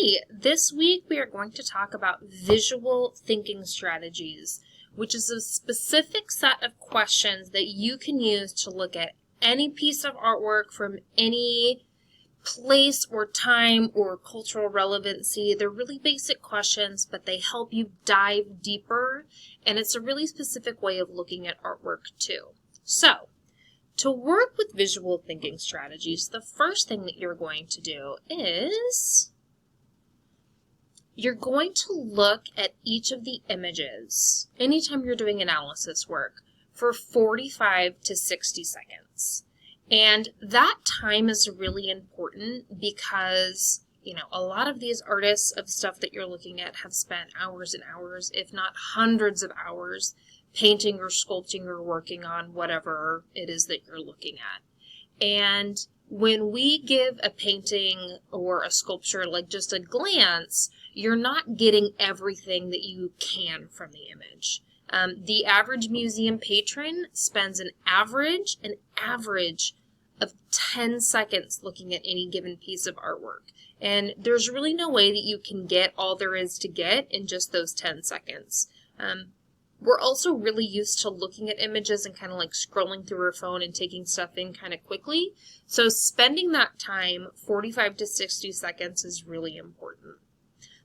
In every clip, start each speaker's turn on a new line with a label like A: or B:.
A: right, this week we are going to talk about visual thinking strategies, which is a specific set of questions that you can use to look at any piece of artwork from any place or time or cultural relevancy. They're really basic questions, but they help you dive deeper, and it's a really specific way of looking at artwork too. So, to work with visual thinking strategies, the first thing that you're going to do is you're going to look at each of the images anytime you're doing analysis work for 45 to 60 seconds. And that time is really important because, a lot of these artists of stuff that you're looking at have spent hours and hours, if not hundreds of hours, painting or sculpting or working on whatever it is that you're looking at. And when we give a painting or a sculpture like just a glance, you're not getting everything that you can from the image. The average museum patron spends an average of 10 seconds looking at any given piece of artwork. And there's really no way that you can get all there is to get in just those 10 seconds. We're also really used to looking at images and kind of like scrolling through our phone and taking stuff in kind of quickly. So spending that time, 45 to 60 seconds, is really important.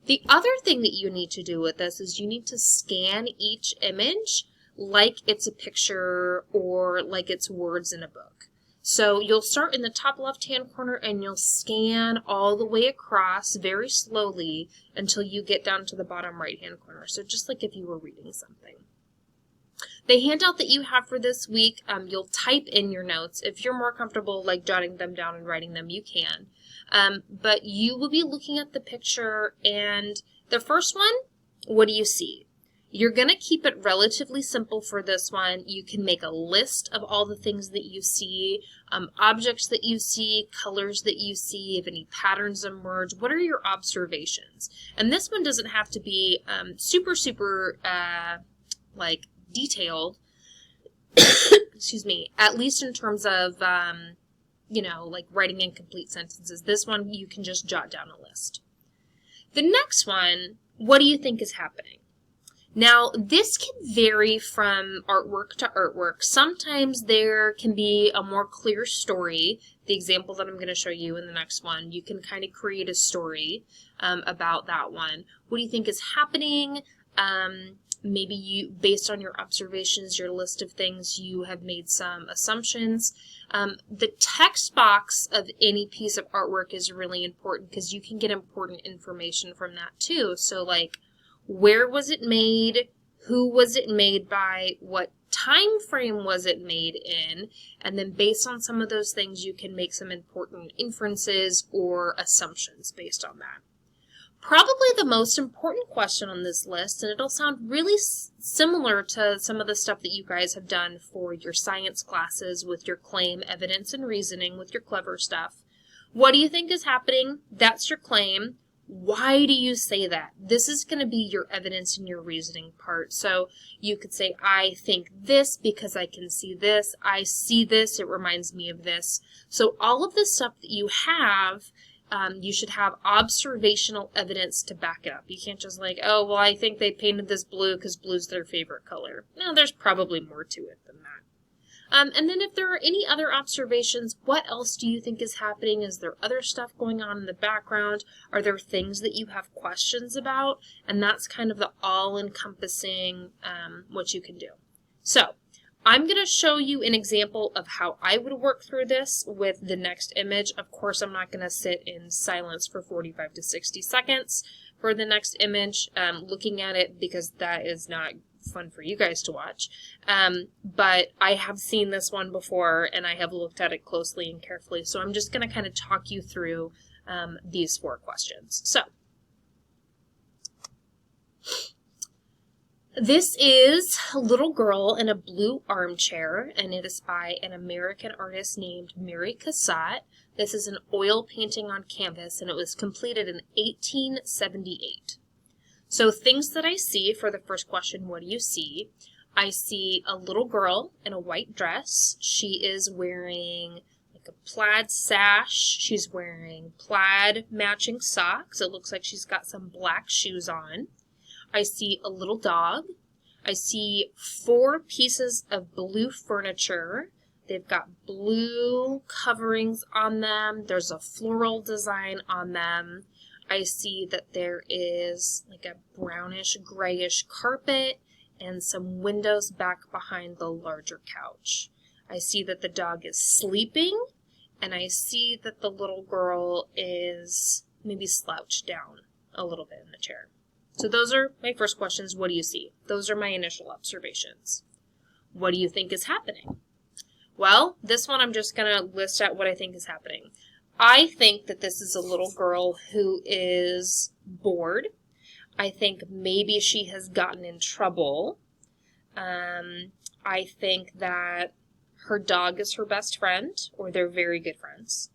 A: The other thing that you need to do with this is you need to scan each image like it's a picture or like it's words in a book. So you'll start in the top left-hand corner and you'll scan all the way across very slowly until you get down to the bottom right-hand corner. So just like if you were reading something. The handout that you have for this week, you'll type in your notes. If you're more comfortable like jotting them down and writing them, you can. But you will be looking at the picture, and the first one, what do you see? You're going to keep it relatively simple for this one. You can make a list of all the things that you see, objects that you see, colors that you see, if any patterns emerge. What are your observations? And this one doesn't have to be super detailed, excuse me, at least in terms of, like writing incomplete sentences. This one, you can just jot down a list. The next one, what do you think is happening? Now, this can vary from artwork to artwork. Sometimes there can be a more clear story. The example that I'm going to show you in the next one, you can kind of create a story about that one. What do you think is happening? Maybe you, based on your observations, your list of things, you have made some assumptions. The text box of any piece of artwork is really important because you can get important information from that too. So like, where was it made? Who was it made by? What time frame was it made in? And then based on some of those things, you can make some important inferences or assumptions based on that. Probably the most important question on this list, and it'll sound really similar to some of the stuff that you guys have done for your science classes with your claim, evidence, and reasoning with your clever stuff. What do you think is happening? That's your claim. Why do you say that? This is going to be your evidence and your reasoning part. So you could say, I think this because I can see this. I see this. It reminds me of this. So all of the stuff that you have, you should have observational evidence to back it up. You can't just like, oh, well, I think they painted this blue because blue's their favorite color. No, there's probably more to it than that. And then if there are any other observations, what else do you think is happening? Is there other stuff going on in the background? Are there things that you have questions about? And that's kind of the all-encompassing what you can do. So I'm going to show you an example of how I would work through this with the next image. Of course, I'm not going to sit in silence for 45 to 60 seconds for the next image looking at it because that is not fun for you guys to watch. But I have seen this one before and I have looked at it closely and carefully. So I'm just going to kind of talk you through these 4 questions. So this is a little girl in a blue armchair, and it is by an American artist named Mary Cassatt. This is an oil painting on canvas, and it was completed in 1878. So things that I see for the first question, what do you see? I see a little girl in a white dress. She is wearing like like a plaid sash. She's wearing plaid matching socks. It looks like she's got some black shoes on. I see a little dog. I see 4 pieces of blue furniture. They've got blue coverings on them. There's a floral design on them. I see that there is like a brownish, grayish carpet and some windows back behind the larger couch. I see that the dog is sleeping, and I see that the little girl is maybe slouched down a little bit in the chair. So those are my first questions. What do you see? Those are my initial observations. What do you think is happening? Well, this one I'm just going to list out what I think is happening. I think that this is a little girl who is bored. I think maybe she has gotten in trouble. I think that her dog is her best friend, or they're very good friends.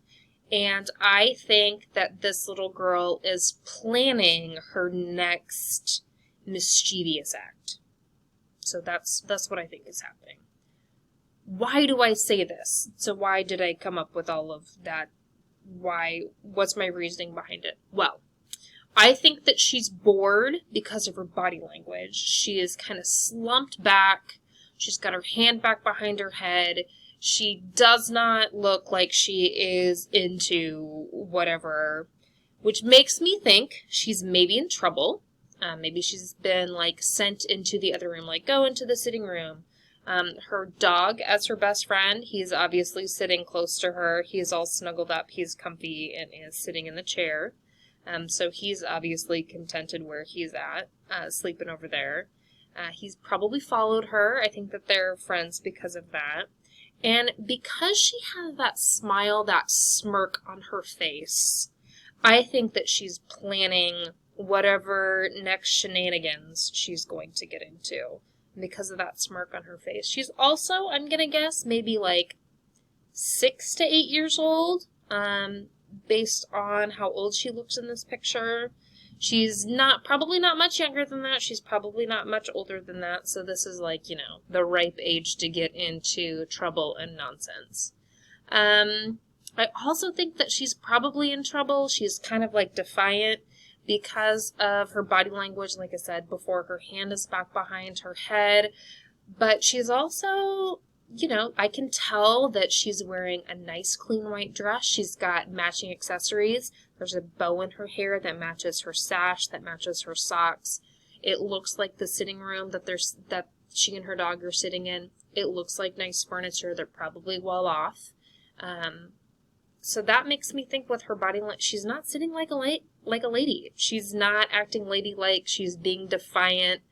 A: And I think that this little girl is planning her next mischievous act. So that's what I think is happening. Why do I say this? So why did I come up with all of that? What's my reasoning behind it? Well, I think that she's bored because of her body language. She is kind of slumped back. She's got her hand back behind her head. She does not look like she is into whatever, which makes me think she's maybe in trouble. Maybe she's been like sent into the other room, like go into the sitting room. Her dog as her best friend, he's obviously sitting close to her. He's all snuggled up. He's comfy and is sitting in the chair. So he's obviously contented where he's at, sleeping over there. He's probably followed her. I think that they're friends because of that. And because she has that smile, that smirk on her face, I think that she's planning whatever next shenanigans she's going to get into because of that smirk on her face. She's also, I'm going to guess, maybe like 6 to 8 years old, based on how old she looks in this picture. She's probably not much younger than that. She's probably not much older than that. So this is like, the ripe age to get into trouble and nonsense. I also think that she's probably in trouble. She's kind of like defiant because of her body language. Like I said before, her hand is back behind her head. But she's also, I can tell that she's wearing a nice clean white dress. She's got matching accessories. There's a bow in her hair that matches her sash, that matches her socks. It looks like the sitting room that she and her dog are sitting in. It looks like nice furniture. They're probably well off. So that makes me think with her body language, she's not sitting like a lady. She's not acting ladylike. She's being defiant.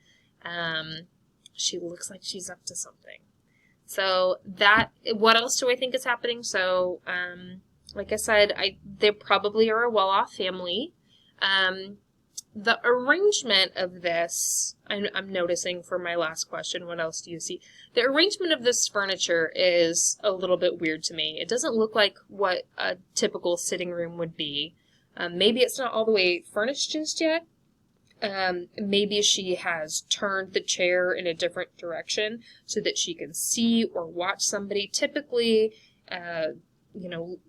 A: She looks like she's up to something. So what else do I think is happening? So, like I said, they probably are a well-off family. The arrangement of this, I'm noticing for my last question, what else do you see? The arrangement of this furniture is a little bit weird to me. It doesn't look like what a typical sitting room would be. Maybe it's not all the way furnished just yet. Maybe she has turned the chair in a different direction so that she can see or watch somebody. Typically,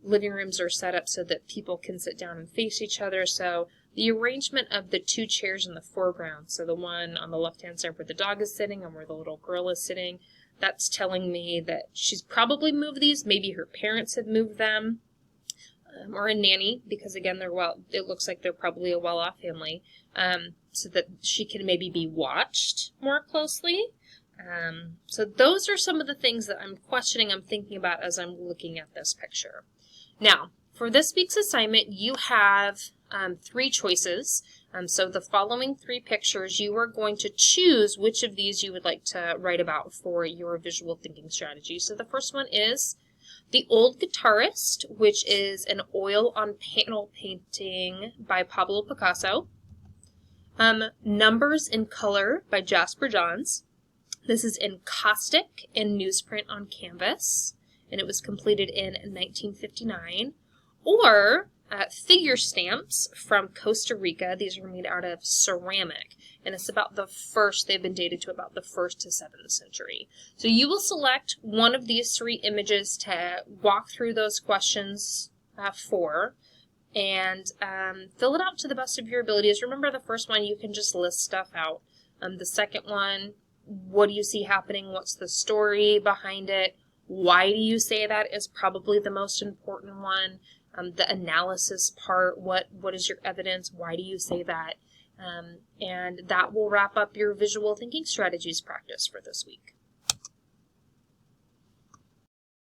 A: living rooms are set up so that people can sit down and face each other. So the arrangement of the 2 chairs in the foreground, so the one on the left-hand side where the dog is sitting and where the little girl is sitting, that's telling me that she's probably moved these. Maybe her parents had moved them, or a nanny, because again, it looks like they're probably a well-off family, so that she can maybe be watched more closely. So those are some of the things that I'm thinking about as I'm looking at this picture. Now, for this week's assignment, you have 3 choices. So the following 3 pictures, you are going to choose which of these you would like to write about for your visual thinking strategy. So the first one is The Old Guitarist, which is an oil-on-panel painting by Pablo Picasso. Numbers in Color by Jasper Johns. This is in caustic and newsprint on canvas, and it was completed in 1959. Or figure stamps from Costa Rica. These are made out of ceramic, and it's about they've been dated to about the 1st to 7th century. So you will select one of these 3 images to walk through those questions for, and fill it out to the best of your abilities. Remember, the first one, you can just list stuff out. The second one, what do you see happening? What's the story behind it? Why do you say that is probably the most important one. The analysis part, what is your evidence? Why do you say that? And that will wrap up your visual thinking strategies practice for this week.